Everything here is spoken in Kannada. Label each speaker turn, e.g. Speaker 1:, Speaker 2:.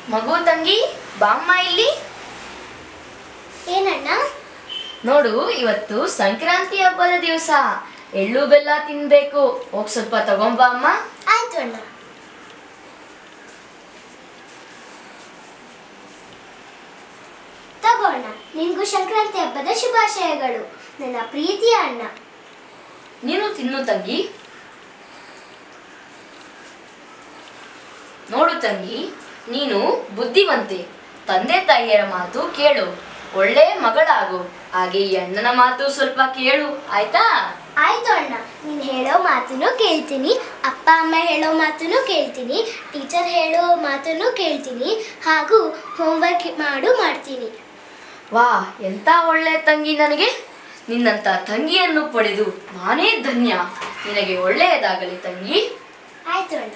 Speaker 1: ಮಗು ತಂಗಿ ಬಾಮ್ಮ ಇಲ್ಲಿ.
Speaker 2: ಏನಣ್ಣ?
Speaker 1: ನೋಡು, ಇವತ್ತು ಸಂಕ್ರಾಂತಿ ಹಬ್ಬದ ದಿವಸ. ಎಳ್ಳು ಬೆಲ್ಲ ತಿನ್ಬೇಕು. ಹೋಗ್ ಸ್ವಲ್ಪ ತಗೊಂಬಾ ಅಮ್ಮ.
Speaker 2: ಆಯ್ತು ಅಣ್ಣ. ತಗೋಣ. ನಿನ್ಗೂ ಸಂಕ್ರಾಂತಿ ಹಬ್ಬದ ಶುಭಾಶಯಗಳು ನನ್ನ ಪ್ರೀತಿಯ ಅಣ್ಣ.
Speaker 1: ನೀನು ತಿನ್ನು ತಂಗಿ. ನೋಡು ತಂಗಿ, ನೀನು ಬುದ್ಧಿವಂತೆ. ತಂದೆ ತಾಯಿಯರ ಮಾತು ಕೇಳು, ಒಳ್ಳೆ ಮಗಳಾಗು. ಹಾಗೆ ಈ ಅಣ್ಣನ ಮಾತು ಸ್ವಲ್ಪ ಕೇಳು, ಆಯ್ತಾ?
Speaker 2: ಆಯ್ತು ಅಣ್ಣ. ನೀನು ಹೇಳೋ ಮಾತನ್ನು ಕೇಳ್ತೀನಿ, ಅಪ್ಪ ಅಮ್ಮ ಹೇಳೋ ಮಾತನ್ನು ಕೇಳ್ತೀನಿ, ಟೀಚರ್ ಹೇಳೋ ಮಾತನ್ನು ಕೇಳ್ತೀನಿ, ಹಾಗೂ ಹೋಮ್ವರ್ಕ್ ಮಾಡ್ತೀನಿ.
Speaker 1: ವಾ, ಎಂತ ಒಳ್ಳೆ ತಂಗಿ ನನಗೆ. ನಿನ್ನಂತ ತಂಗಿಯನ್ನು ಪಡೆದು ನಾನೇ ಧನ್ಯ. ನಿನಗೆ ಒಳ್ಳೆಯದಾಗಲಿ ತಂಗಿ.
Speaker 2: ಆಯ್ತು ಅಣ್ಣ.